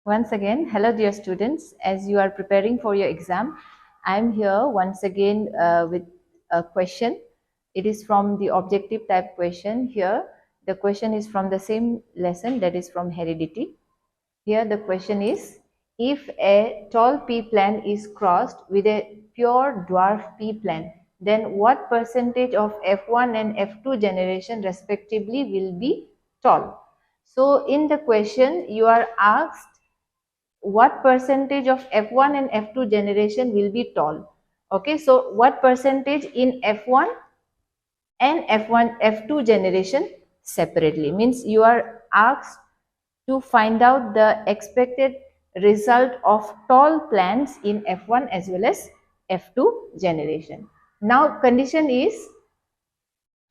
Once again, hello dear students. As you are preparing for your exam, I am here once again with a question. It is from the objective type question. Here the question is from the same lesson, that is from heredity. Here the question is, if a tall pea plant is crossed with a pure dwarf pea plant, then what percentage of F1 and F2 generation respectively will be tall? So in the question you are asked what percentage of F1 and F2 generation will be tall. Okay, so what percentage in F1 and F2 generation separately, means you are asked to find out the expected result of tall plants in F1 as well as F2 generation. Now condition is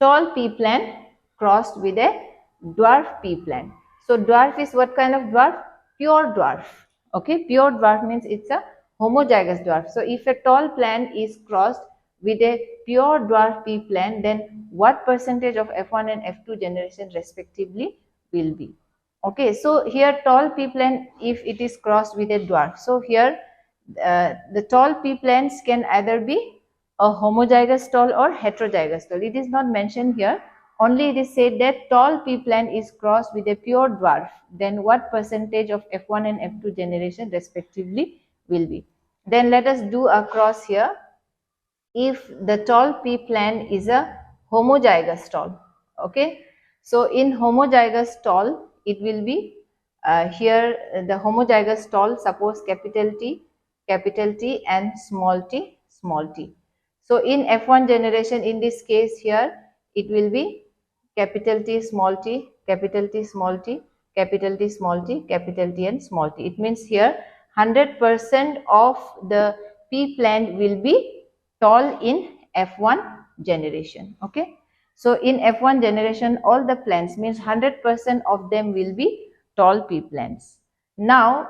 tall pea plant crossed with a dwarf pea plant. So dwarf is what kind of dwarf? Pure dwarf. Okay, pure dwarf means it's a homozygous dwarf. So if a tall plant is crossed with a pure dwarf pea plant, then what percentage of F1 and F2 generation respectively will be? Okay, so here tall pea plant, if it is crossed with a dwarf, so here the tall pea plants can either be a homozygous tall or heterozygous tall. It is not mentioned here. Only it is said that tall pea plant is crossed with a pure dwarf. Then what percentage of F1 and F2 generation respectively will be? Then let us do a cross here. If the tall pea plant is a homozygous tall, okay. So in homozygous tall, it will be here the homozygous tall, suppose capital T and small t, small t. So in F1 generation, in this case here, it will be capital T, small t, capital T, small t, capital T, small t, capital T and small t. It means here 100% of the pea plant will be tall in F1 generation. Okay. So in F1 generation, all the plants, means 100% of them will be tall pea plants. Now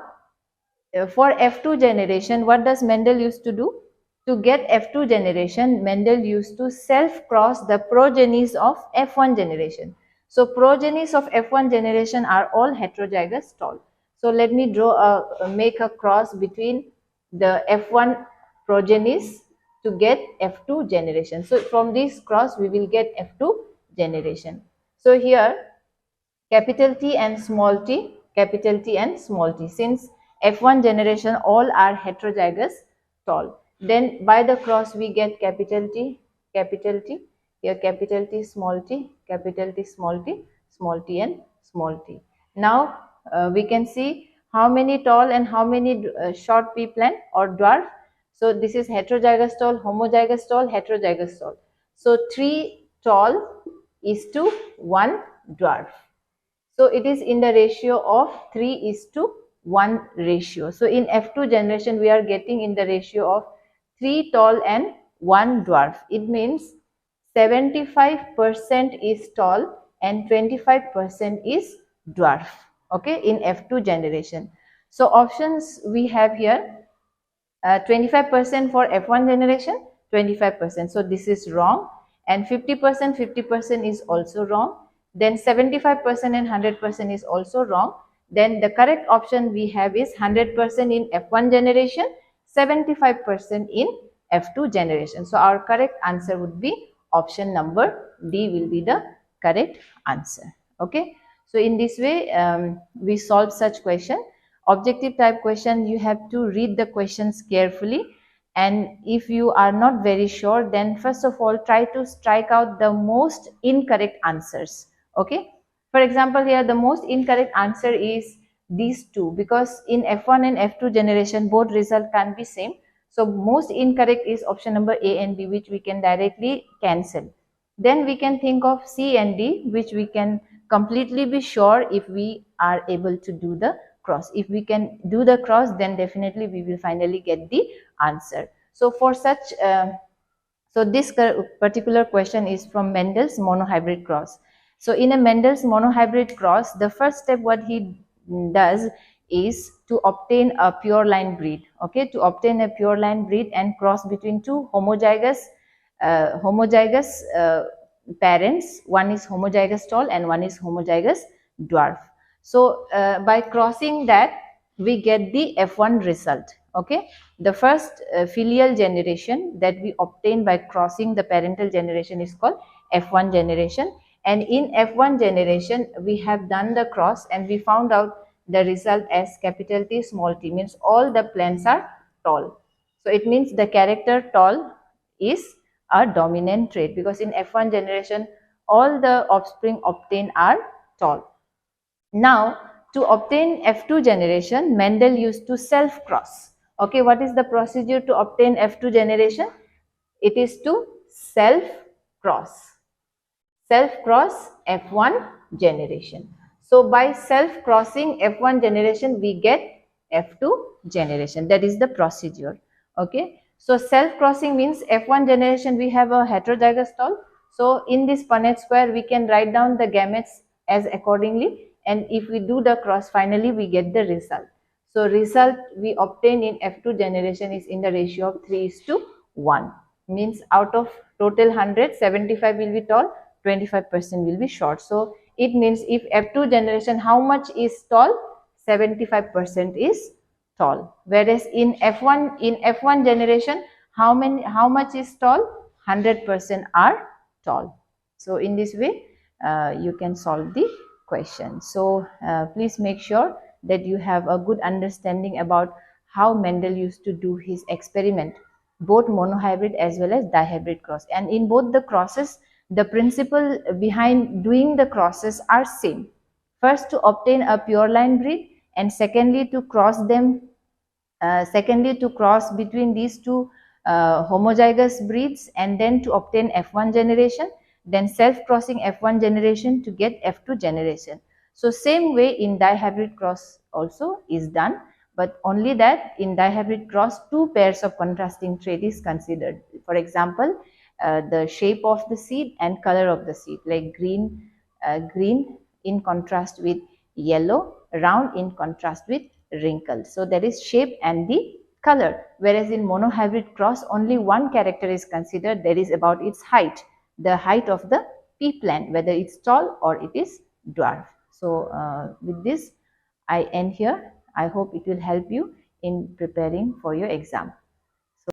for F2 generation, what does Mendel used to do? To get F2 generation, Mendel used to self-cross the progenies of F1 generation. So progenies of F1 generation are all heterozygous tall. So let me make a cross between the F1 progenies to get F2 generation. So from this cross we will get F2 generation. So here capital T and small t, capital T and small t, since F1 generation all are heterozygous tall, then by the cross we get capital T, here capital T, small t, capital T, small t, small t and small t. Now we can see how many tall and how many short pea plant or dwarf. So this is heterozygous tall, homozygous tall, heterozygous tall. So 3 tall is to 1 dwarf. So it is in the ratio of 3:1 ratio. So in F2 generation we are getting in the ratio of 3 tall and 1 dwarf. It means 75% is tall and 25% is dwarf. Okay, in F2 generation. So options we have here, 25% for F1 generation, 25%. So this is wrong, and 50% is also wrong. Then 75% and 100% is also wrong. Then the correct option we have is 100% in F1 generation, 75% in F2 generation. So our correct answer would be option number D will be the correct answer. Okay. So in this way we solve such question. Objective type question, you have to read the questions carefully, and if you are not very sure, then first of all try to strike out the most incorrect answers. Okay, for example here the most incorrect answer is these two, because in F1 and F2 generation both result can be same. So most incorrect is option number A and B, which we can directly cancel. Then we can think of C and D, which we can completely be sure if we are able to do the cross. If we can do the cross, then definitely we will finally get the answer. So for such so this particular question is from Mendel's monohybrid cross. So in a Mendel's monohybrid cross, the first step what he does is to obtain a pure line breed. Okay, to obtain a pure line breed and cross between two homozygous parents. One is homozygous tall and one is homozygous dwarf. So by crossing that, we get the F1 result. Okay, the first filial generation that we obtain by crossing the parental generation is called F1 generation, and in F1 generation we have done the cross and we found out the result as capital T small t, means all the plants are tall. So it means the character tall is a dominant trait, because in F1 generation all the offspring obtained are tall. Now, to obtain F2 generation, Mendel used to self-cross. Okay, what is the procedure to obtain F2 generation? It is to self-cross. Self-cross F1 generation. So, by self-crossing F1 generation, we get F2 generation. That is the procedure. Okay. So, self-crossing means F1 generation, we have a heterozygous stall. So, in this Punnett square, we can write down the gametes as accordingly, and if we do the cross, finally we get the result. So result we obtain in F2 generation is in the ratio of 3:1, means out of total 100, 75 will be tall, 25% will be short. So it means if F2 generation, how much is tall? 75% is tall. Whereas in F1 generation, how much is tall? 100% are tall. So in this way you can solve the question. So please make sure that you have a good understanding about how Mendel used to do his experiment, both monohybrid as well as dihybrid cross. And in both the crosses, the principle behind doing the crosses are same. First, to obtain a pure line breed, and secondly to cross them. Secondly, to cross between these two homozygous breeds, and then to obtain F1 generation, then self-crossing F1 generation to get F2 generation. So same way in dihybrid cross also is done, but only that in dihybrid cross, two pairs of contrasting trait is considered. For example, the shape of the seed and color of the seed, like green in contrast with yellow, round in contrast with wrinkle. So there is shape and the color, whereas in monohybrid cross only one character is considered, that is about its height, the height of the pea plant, whether it's tall or it is dwarf. So with this I end here. I hope it will help you in preparing for your exam.